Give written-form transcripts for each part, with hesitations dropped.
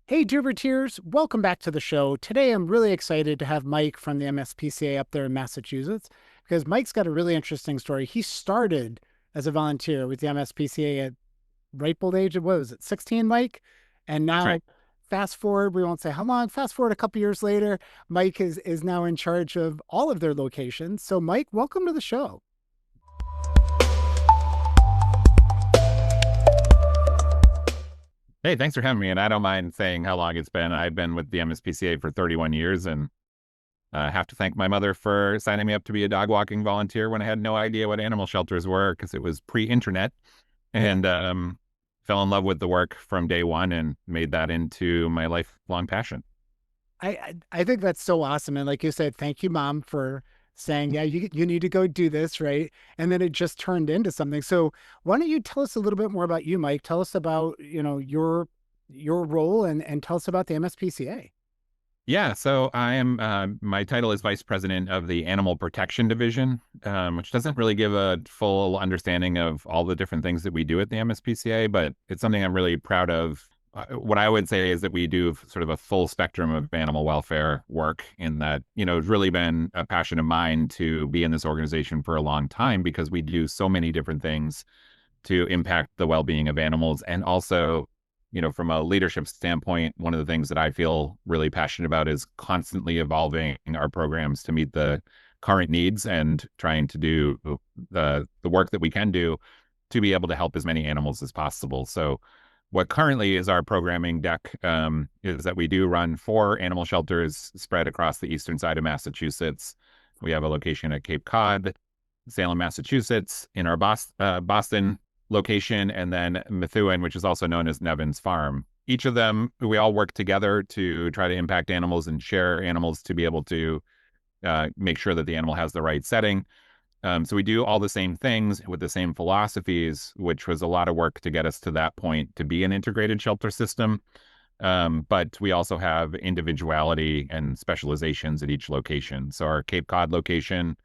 Hey, Dooberteers, welcome back to the show. Today, I'm really excited to have Mike from the MSPCA up there in Massachusetts because Mike's got a really interesting story. He started as a volunteer with the MSPCA at ripe old age of, what was it, 16, Mike? And That's now, right. fast forward, we won't say how long, fast forward a couple years later, Mike is now in charge of all of their locations. So, Mike, welcome to the show. Hey, thanks for having me. And I don't mind saying how long it's been. I've been with the MSPCA for 31 years, and I have to thank my mother for signing me up to be a dog walking volunteer when I had no idea what animal shelters were because it was pre-internet, and fell in love with the work from day one and made that into my lifelong passion. I think that's so awesome. And like you said, thank you, Mom, for saying, yeah, you need to go do this, right? And then it just turned into something. So why don't you tell us a little bit more about you, Mike? Tell us about, your role and tell us about the MSPCA. Yeah, so I am, my title is Vice President of the Animal Protection Division, which doesn't really give a full understanding of all the different things that we do at the MSPCA, but it's something I'm really proud of. What I would say is that we do sort of a full spectrum of animal welfare work in that, it's really been a passion of mine to be in this organization for a long time because we do so many different things to impact the well-being of animals. And also, from a leadership standpoint, one of the things that I feel really passionate about is constantly evolving our programs to meet the current needs and trying to do the work that we can do to be able to help as many animals as possible. So what currently is our programming deck is that we do run 4 animal shelters spread across the eastern side of Massachusetts. We have a location at Cape Cod, Salem, Massachusetts, in our Boston location, and then Methuen, which is also known as Nevins Farm. Each of them, we all work together to try to impact animals and share animals to be able to make sure that the animal has the right setting. So we do all the same things with the same philosophies, which was a lot of work to get us to that point to be an integrated shelter system. But we also have individuality and specializations at each location. So our Cape Cod location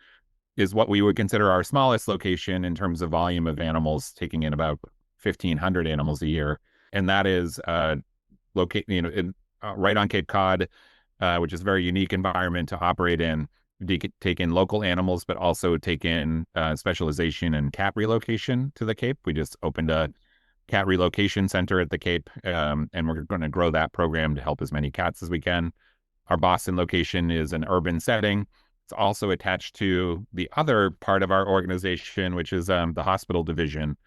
is what we would consider our smallest location in terms of volume of animals, taking in about 1,500 animals a year. And that is located, right on Cape Cod, which is a very unique environment to operate in. Take in local animals, but also take in specialization and cat relocation to the Cape. We just opened a cat relocation center at the Cape, and we're going to grow that program to help as many cats as we can. Our Boston location is an urban setting. It's also attached to the other part of our organization, which is the hospital division.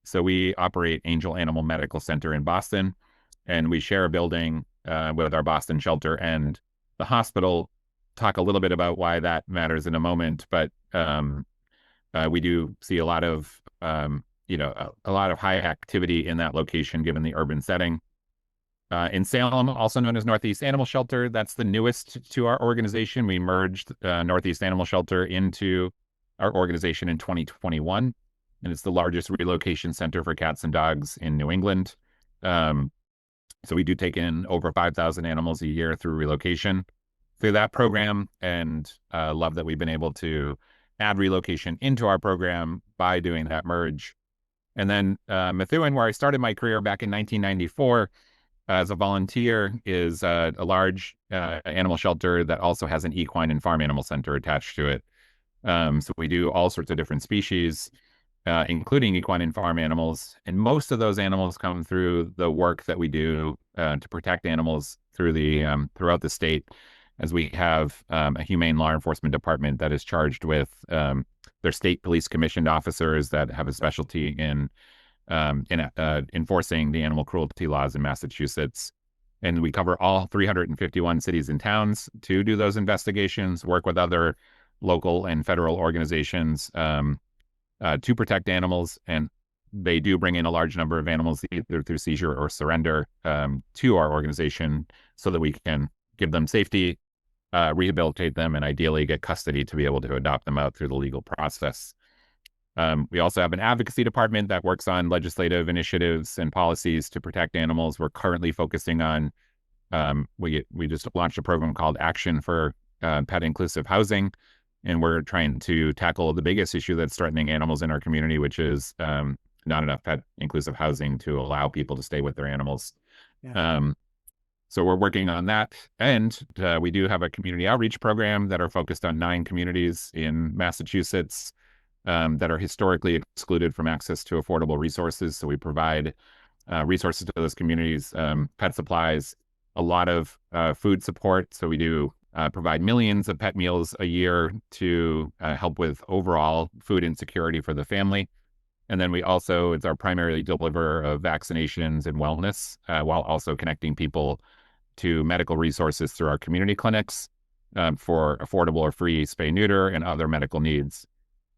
So we operate Angell Animal Medical Center in Boston, and we share a building with our Boston shelter and the hospital. Talk a little bit about why that matters in a moment, but we do see a lot of a lot of high activity in that location given the urban setting. In Salem, also known as Northeast Animal Shelter, that's the newest to our organization. We merged Northeast Animal Shelter into our organization in 2021, and it's the largest relocation center for cats and dogs in New England. So we do take in over 5,000 animals a year through relocation through that program, and love that we've been able to add relocation into our program by doing that merge. And then Methuen, where I started my career back in 1994 as a volunteer, is a large animal shelter that also has an equine and farm animal center attached to it. So we do all sorts of different species, including equine and farm animals. And most of those animals come through the work that we do to protect animals throughout the state, as we have a humane law enforcement department that is charged with their state police commissioned officers that have a specialty in enforcing the animal cruelty laws in Massachusetts. And we cover all 351 cities and towns to do those investigations, work with other local and federal organizations to protect animals. And they do bring in a large number of animals either through seizure or surrender to our organization so that we can give them safety, rehabilitate them, and ideally get custody to be able to adopt them out through the legal process. We also have an advocacy department that works on legislative initiatives and policies to protect animals. We're currently focusing on, we just launched a program called Action for Pet Inclusive Housing, and we're trying to tackle the biggest issue that's threatening animals in our community, which is not enough pet inclusive housing to allow people to stay with their animals. Yeah. Um, So we're working on that. And we do have a community outreach program that are focused on 9 communities in Massachusetts that are historically excluded from access to affordable resources. So we provide resources to those communities, pet supplies, a lot of food support. So we do provide millions of pet meals a year to help with overall food insecurity for the family. And then we also, it's our primary deliverer of vaccinations and wellness, while also connecting people to medical resources through our community clinics for affordable or free spay neuter and other medical needs.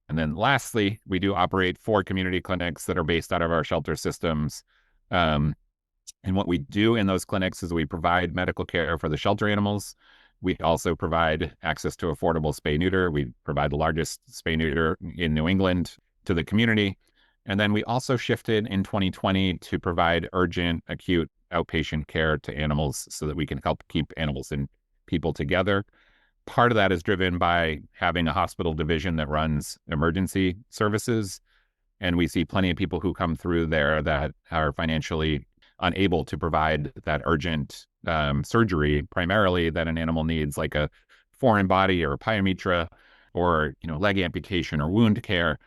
And then lastly, we do operate 4 community clinics that are based out of our shelter systems. Um, and what we do in those clinics is we provide medical care for the shelter animals. We also provide access to affordable spay neuter. We provide the largest spay neuter in New England to the community. And then we also shifted in 2020 to provide urgent, acute outpatient care to animals so that we can help keep animals and people together. Part of that is driven by having a hospital division that runs emergency services. And we see plenty of people who come through there that are financially unable to provide that urgent surgery, primarily that an animal needs, like a foreign body or a pyometra or leg amputation or wound care.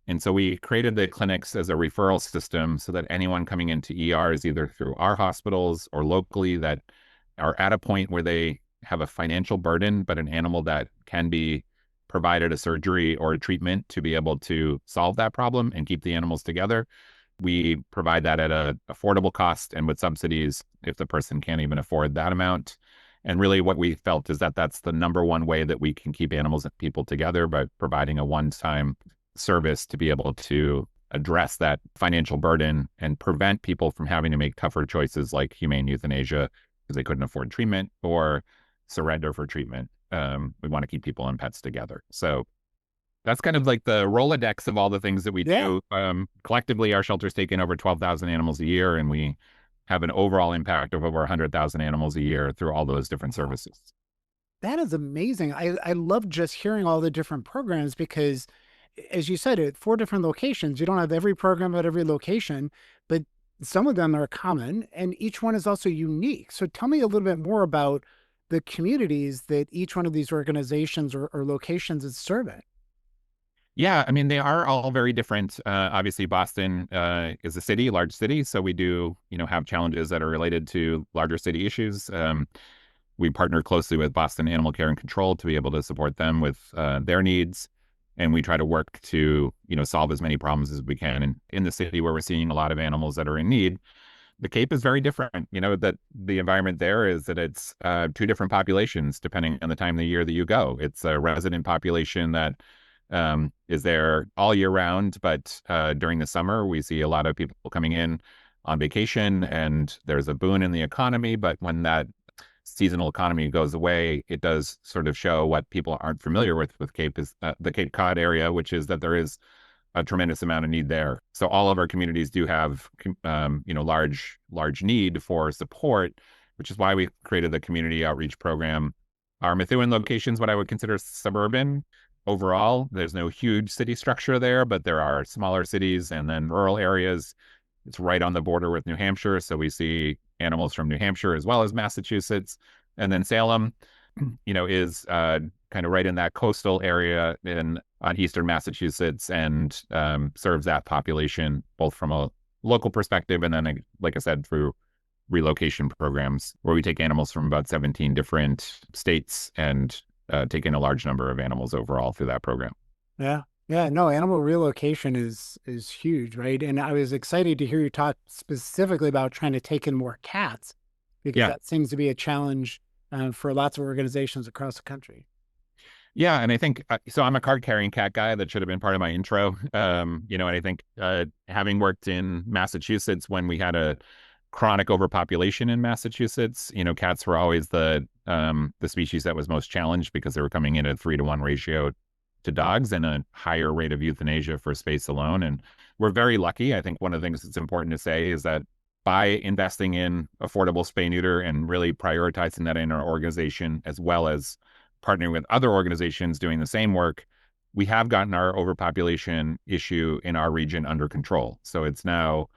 And so we created the clinics as a referral system so that anyone coming into ERs, either through our hospitals or locally, that are at a point where they have a financial burden, but an animal that can be provided a surgery or a treatment to be able to solve that problem and keep the animals together. We provide that at an affordable cost and with subsidies if the person can't even afford that amount. And really what we felt is that that's the number one way that we can keep animals and people together, by providing a one-time service to be able to address that financial burden and prevent people from having to make tougher choices like humane euthanasia because they couldn't afford treatment, or surrender for treatment. We want to keep people and pets together. So that's kind of like the Rolodex of all the things that we Yeah. do. Collectively, our shelters take in over 12,000 animals a year, and we have an overall impact of over 100,000 animals a year through all those different Wow. services. That is amazing. I love just hearing all the different programs because, as you said, at 4 different locations, you don't have every program at every location, but some of them are common and each one is also unique. So tell me a little bit more about the communities that each one of these organizations or locations is serving. Yeah, I mean, they are all very different. Obviously, Boston is a city, large city, so we do, have challenges that are related to larger city issues. We partner closely with Boston Animal Care and Control to be able to support them with their needs, and we try to work to, solve as many problems as we can. And in the city where we're seeing a lot of animals that are in need, the Cape is very different. That the environment there is that it's 2 different populations depending on the time of the year that you go. It's a resident population that is there all year round, but during the summer we see a lot of people coming in on vacation, and there's a boon in the economy. But when that seasonal economy goes away, it does sort of show what people aren't familiar with Cape is the Cape Cod area, which is that there is a tremendous amount of need there. So all of our communities do have, large need for support, which is why we created the community outreach program. Our Methuen location is what I would consider suburban. Overall, there's no huge city structure there, but there are smaller cities and then rural areas. It's right on the border with New Hampshire, so we see animals from New Hampshire as well as Massachusetts. And then Salem, is kind of right in that coastal area on eastern Massachusetts, and serves that population both from a local perspective and then, like I said, through relocation programs where we take animals from about 17 different states and take in a large number of animals overall through that program. Yeah. Yeah, no, animal relocation is huge, right? And I was excited to hear you talk specifically about trying to take in more cats because Yeah. that seems to be a challenge for lots of organizations across the country. Yeah, and I think so. I'm a card-carrying cat guy. That should have been part of my intro. And I think having worked in Massachusetts when we had a chronic overpopulation in Massachusetts, cats were always the species that was most challenged because they were coming in at a 3-to-1 ratio to dogs and a higher rate of euthanasia for space alone. And we're very lucky. I think one of the things that's important to say is that by investing in affordable spay neuter and really prioritizing that in our organization, as well as partnering with other organizations doing the same work, we have gotten our overpopulation issue in our region under control. So it's now,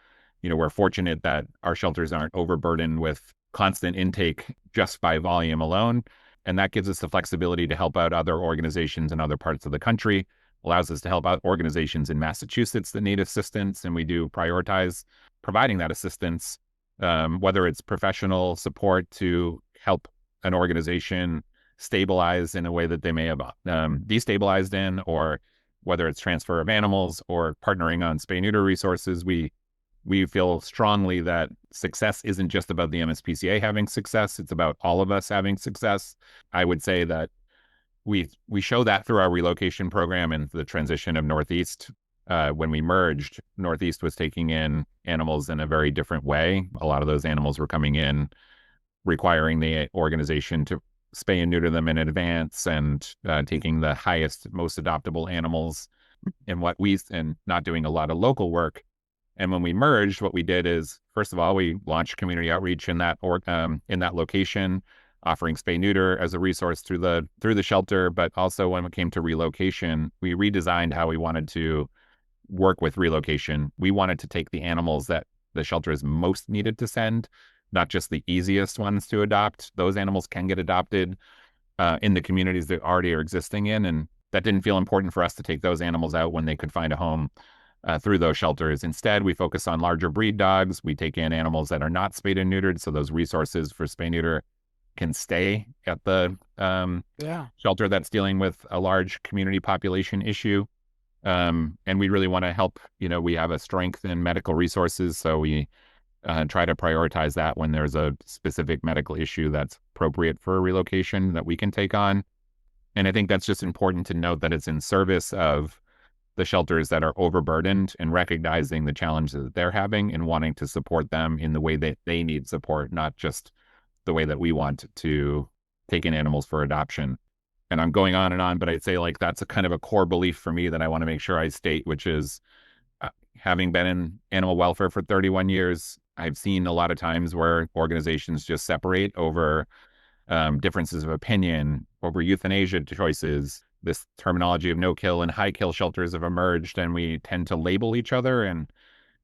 we're fortunate that our shelters aren't overburdened with constant intake just by volume alone. And that gives us the flexibility to help out other organizations in other parts of the country, allows us to help out organizations in Massachusetts that need assistance. And we do prioritize providing that assistance, whether it's professional support to help an organization stabilize in a way that they may have destabilized in, or whether it's transfer of animals or partnering on spay-neuter resources. We feel strongly that success isn't just about the MSPCA having success, it's about all of us having success. I would say that we show that through our relocation program and the transition of Northeast. When we merged, Northeast was taking in animals in a very different way. A lot of those animals were coming in requiring the organization to spay and neuter them in advance, and taking the highest, most adoptable animals, and not doing a lot of local work. And when we merged, what we did is, first of all, we launched community outreach in that location, offering spay neuter as a resource through the shelter. But also, when it came to relocation, we redesigned how we wanted to work with relocation. We wanted to take the animals that the shelter is most needed to send, not just the easiest ones to adopt. Those animals can get adopted in the communities that already are existing in, and that didn't feel important for us to take those animals out when they could find a home through those shelters. Instead, we focus on larger breed dogs. We take in animals that are not spayed and neutered, so those resources for spay neuter can stay at the shelter that's dealing with a large community population issue. And we really want to help. We have a strength in medical resources, so we try to prioritize that when there's a specific medical issue that's appropriate for a relocation that we can take on. And I think that's just important to note, that it's in service of the shelters that are overburdened, and recognizing the challenges that they're having and wanting to support them in the way that they need support, not just the way that we want to take in animals for adoption. And I'm going on, but I'd say that's a kind of a core belief for me that I want to make sure I state, which is, having been in animal welfare for 31 years, I've seen a lot of times where organizations just separate over differences of opinion, over euthanasia choices. This terminology of no-kill and high-kill shelters have emerged, and we tend to label each other. And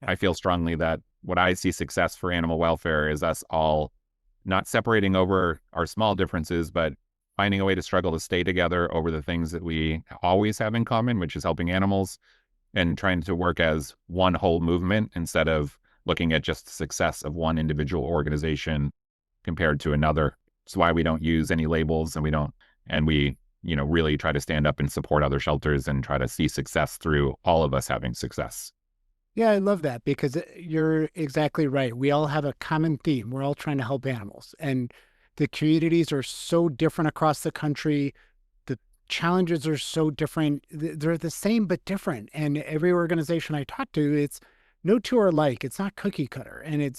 I feel strongly that what I see success for animal welfare is us all not separating over our small differences, but finding a way to struggle to stay together over the things that we always have in common, which is helping animals, and trying to work as one whole movement instead of looking at just the success of one individual organization compared to another. It's why we don't use any labels, and we really try to stand up and support other shelters and try to see success through all of us having success. Yeah, I love that, because you're exactly right. We all have a common theme. We're all trying to help animals, and the communities are so different across the country. The challenges are so different. They're the same, but different. And every organization I talk to, it's no two are alike. It's not cookie cutter. And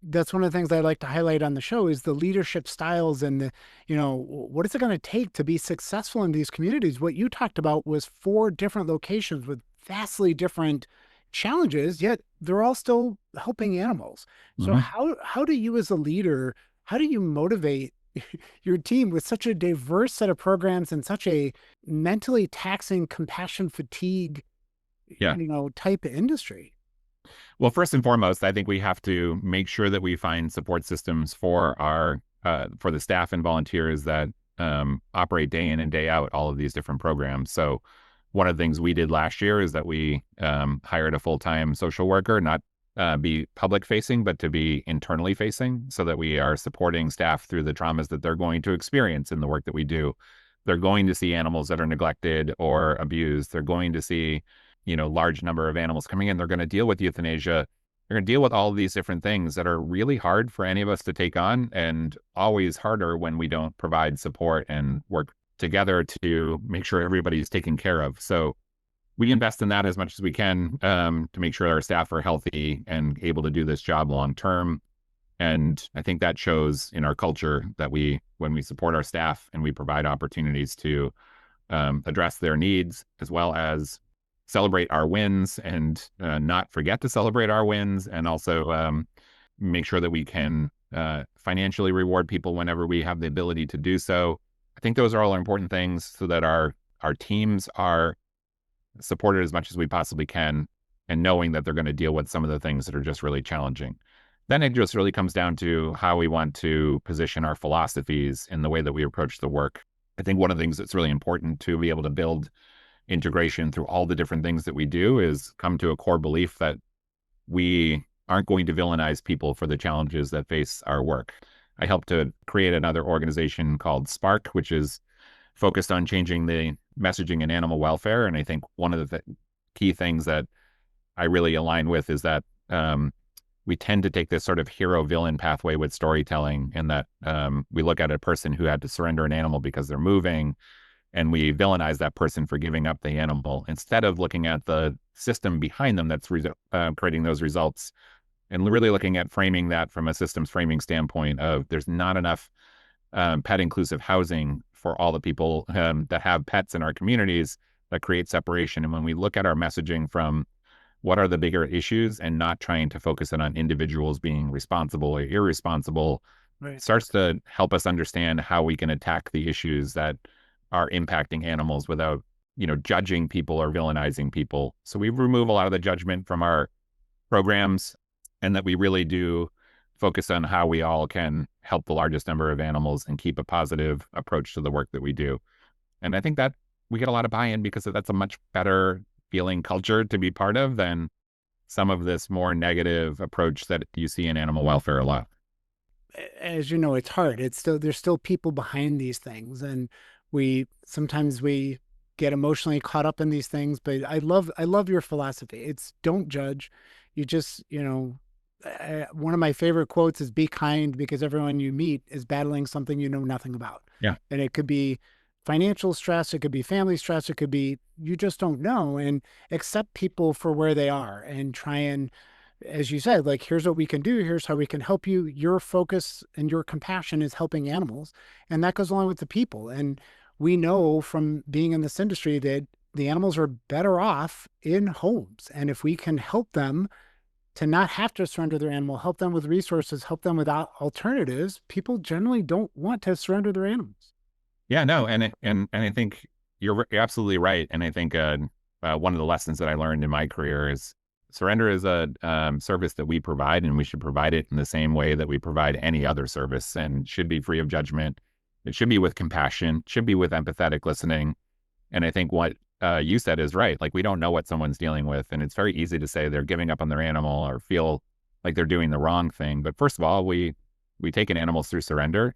that's one of the things I like to highlight on the show, is the leadership styles and what is it going to take to be successful in these communities? What you talked about was 4 different locations with vastly different challenges, yet they're all still helping animals. So how do you, as a leader, how do you motivate your team with such a diverse set of programs and such a mentally taxing, compassion fatigue, type of industry? Well, first and foremost, I think we have to make sure that we find support systems for for the staff and volunteers that operate day in and day out all of these different programs. So one of the things we did last year is that we hired a full-time social worker, not be public facing, but to be internally facing, so that we are supporting staff through the traumas that they're going to experience in the work that we do. They're going to see animals that are neglected or abused. They're going to see, large number of animals coming in. They're going to deal with euthanasia. They're going to deal with all of these different things that are really hard for any of us to take on, and always harder when we don't provide support and work together to make sure everybody's taken care of. So we invest in that as much as we can to make sure our staff are healthy and able to do this job long term. And I think that shows in our culture that when we support our staff and we provide opportunities to address their needs, as well as celebrate our wins and not forget to celebrate our wins, and also make sure that we can financially reward people whenever we have the ability to do so. I think those are all important things, so that our teams are supported as much as we possibly can, and knowing that they're going to deal with some of the things that are just really challenging. then it just really comes down to how we want to position our philosophies in the way that we approach the work. I think one of the things that's really important to be able to build integration through all the different things that we do is come to a core belief that we aren't going to villainize people for the challenges that face our work. I helped to create another organization called Spark, which is focused on changing the messaging in animal welfare. And I think one of the key things that I really align with is that we tend to take this sort of hero villain pathway with storytelling, in that we look at a person who had to surrender an animal because they're moving, and we villainize that person for giving up the animal instead of looking at the system behind them that's creating those results, and really looking at framing that from a systems framing standpoint of there's not enough pet inclusive housing for all the people that have pets in our communities, that create separation. And when we look at our messaging from what are the bigger issues and not trying to focus it on individuals being responsible or irresponsible, Right. starts to help us understand how we can attack the issues that are impacting animals without, judging people or villainizing people. So we remove a lot of the judgment from our programs, and that we really do focus on how we all can help the largest number of animals and keep a positive approach to the work that we do. And I think that we get a lot of buy-in because that's a much better feeling culture to be part of than some of this more negative approach that you see in animal welfare a lot. As you know, it's hard. It's still, there's still people behind these things, and we sometimes we get emotionally caught up in these things. But I love your philosophy. It's don't judge. You just, one of my favorite quotes is "Be kind, because everyone you meet is battling something you know nothing about." Yeah. And it could be financial stress, it could be family stress, it could be you just don't know, and accept people for where they are and try and, as you said, like, here's what we can do, here's how we can help you. Your focus and your compassion is helping animals, and that goes along with the people. And we know from being in this industry that the animals are better off in homes. And if we can help them to not have to surrender their animal, help them with resources, help them with alternatives, people generally don't want to surrender their animals. Yeah, no, and I think you're absolutely right. And I think one of the lessons that I learned in my career is surrender is a service that we provide, and we should provide it in the same way that we provide any other service, and should be free of judgment. It should be with compassion, should be with empathetic listening. And I think what you said is right. Like, we don't know what someone's dealing with, and it's very easy to say they're giving up on their animal or feel like they're doing the wrong thing. But first of all, we take an animals through surrender.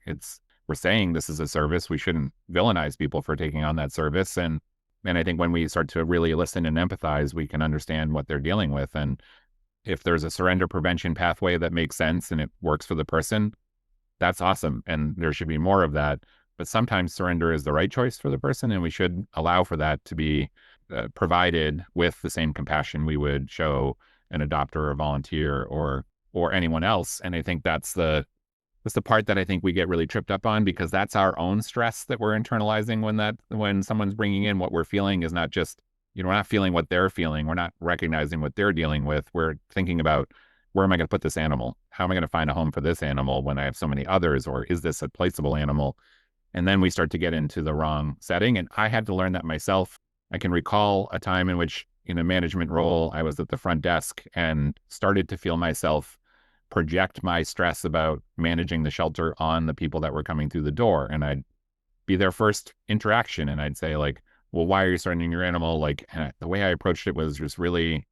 We're saying this is a service. We shouldn't villainize people for taking on that service. And I think when we start to really listen and empathize, we can understand what they're dealing with. And if there's a surrender prevention pathway that makes sense and it works for the person, that's awesome. And there should be more of that. But sometimes surrender is the right choice for the person, and we should allow for that to be provided with the same compassion we would show an adopter or volunteer or anyone else. And I think that's the part that I think we get really tripped up on, because that's our own stress that we're internalizing when someone's bringing in what we're feeling is not just, we're not feeling what they're feeling. We're not recognizing what they're dealing with. We're thinking about, where am I going to put this animal? How am I going to find a home for this animal when I have so many others? Or is this a placeable animal? And then we start to get into the wrong setting. And I had to learn that myself. I can recall a time in which, in a management role, I was at the front desk and started to feel myself project my stress about managing the shelter on the people that were coming through the door. And I'd be their first interaction, and I'd say, like, well, why are you surrendering your animal? Like, the way I approached it was just really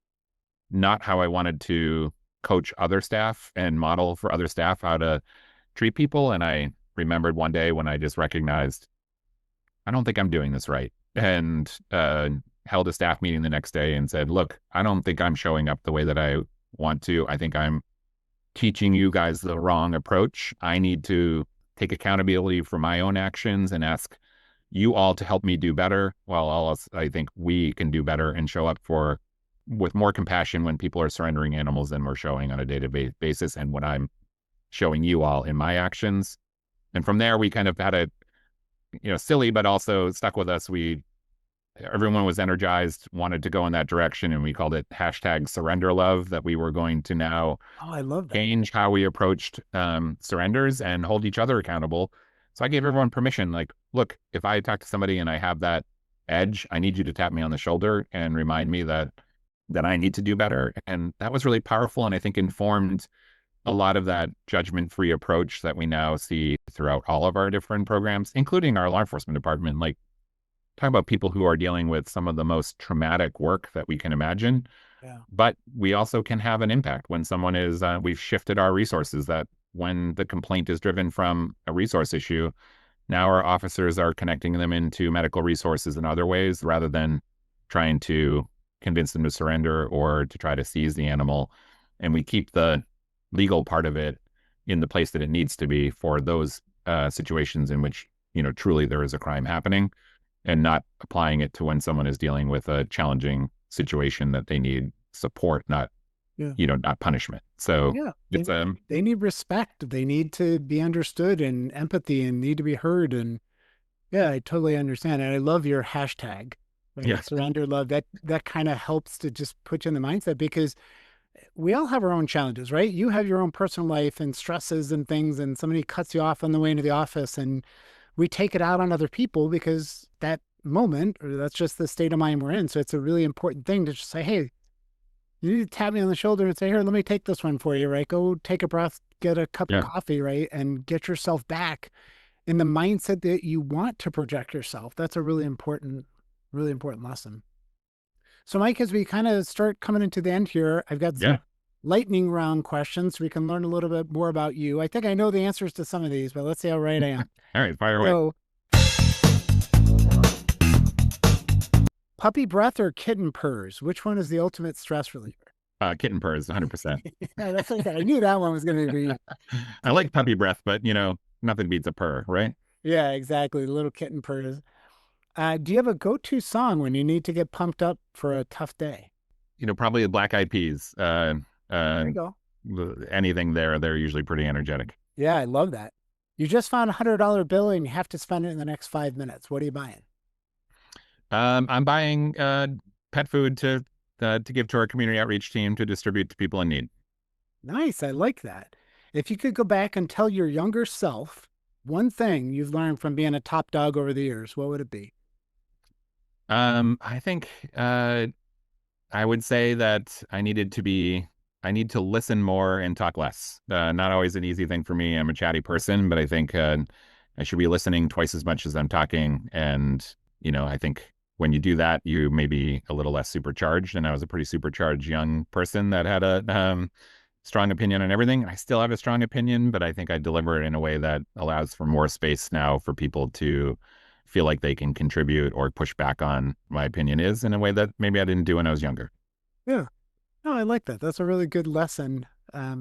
not how I wanted to coach other staff and model for other staff how to treat people. And I remembered one day when I just recognized, I don't think I'm doing this right. And held a staff meeting the next day and said, look, I don't think I'm showing up the way that I want to. I think I'm teaching you guys the wrong approach. I need to take accountability for my own actions and ask you all to help me do better. While else, I think we can do better and show up with more compassion when people are surrendering animals than we're showing on a day-to-day basis, and when I'm showing you all in my actions. And from there, we kind of had a, silly, but also stuck with us. Everyone was energized, wanted to go in that direction, and we called it #SurrenderLove, that we were going to now Oh, I love that. change how we approached surrenders and hold each other accountable. So I gave everyone permission, like, look, if I talk to somebody and I have that edge, I need you to tap me on the shoulder and remind me that I need to do better. And that was really powerful, and I think informed a lot of that judgment-free approach that we now see throughout all of our different programs, including our law enforcement department. Like, talk about people who are dealing with some of the most traumatic work that we can imagine. Yeah. But we also can have an impact when someone is, we've shifted our resources, that when the complaint is driven from a resource issue, now our officers are connecting them into medical resources in other ways rather than trying to convince them to surrender or to try to seize the animal. And we keep the legal part of it in the place that it needs to be for those situations in which, truly there is a crime happening, and not applying it to when someone is dealing with a challenging situation that they need support, not, Yeah. not punishment. So Yeah. it's They need respect. They need to be understood and empathy and need to be heard. And yeah, I totally understand. And I love your hashtag, right? yeah, Surrender love. That kind of helps to just put you in the mindset, because we all have our own challenges, right? You have your own personal life and stresses and things, and somebody cuts you off on the way into the office, and we take it out on other people because that moment, or that's just the state of mind we're in. So it's a really important thing to just say, hey, you need to tap me on the shoulder and say, here, let me take this one for you, right? Go take a breath, get a cup of yeah, coffee, right? And get yourself back in the mindset that you want to project yourself. That's a really important lesson. So, Mike, as we kind of start coming into the end here, I've got yeah. some lightning round questions so we can learn a little bit more about you. I think I know the answers to some of these, but let's see how right I am. All right, fire away. So, puppy breath or kitten purrs? Which one is the ultimate stress reliever? Kitten purrs, 100%. Yeah, that's like that. I knew that one was going to be. I like puppy breath, but nothing beats a purr, right? Yeah, exactly. The little kitten purrs. Do you have a go-to song when you need to get pumped up for a tough day? Probably the Black Eyed Peas. There you go. Anything there, they're usually pretty energetic. Yeah, I love that. You just found $100 bill and you have to spend it in the next 5 minutes. What are you buying? I'm buying pet food to give to our community outreach team to distribute to people in need. Nice. I like that. If you could go back and tell your younger self one thing you've learned from being a top dog over the years, what would it be? I think I would say that I need to listen more and talk less. Not always an easy thing for me. I'm a chatty person, but I think I should be listening twice as much as I'm talking. And, I think when you do that, you may be a little less supercharged. And I was a pretty supercharged young person that had a strong opinion on everything. I still have a strong opinion, but I think I deliver it in a way that allows for more space now for people to feel like they can contribute or push back on my opinion is in a way that maybe I didn't do when I was younger. Yeah. No, I like that. That's a really good lesson. A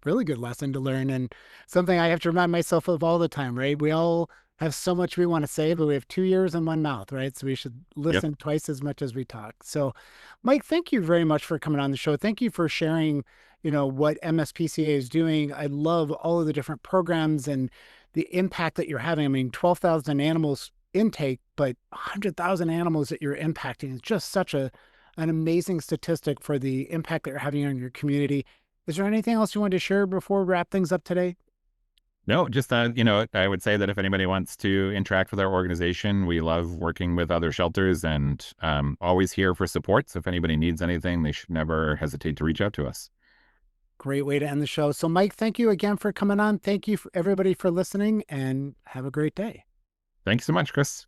really good lesson to learn, and something I have to remind myself of all the time, right? We all have so much we want to say, but we have two ears and one mouth, right? So we should Yep. listen twice as much as we talk. So, Mike, thank you very much for coming on the show. Thank you for sharing, what MSPCA is doing. I love all of the different programs and the impact that you're having. I mean, 12,000 animals intake, but 100,000 animals that you're impacting is just such an amazing statistic for the impact that you're having on your community. Is there anything else you wanted to share before we wrap things up today? No, just I would say that if anybody wants to interact with our organization, we love working with other shelters and always here for support. So if anybody needs anything, they should never hesitate to reach out to us. Great way to end the show. So, Mike, thank you again for coming on. Thank you for everybody for listening, and have a great day. Thanks so much, Chris.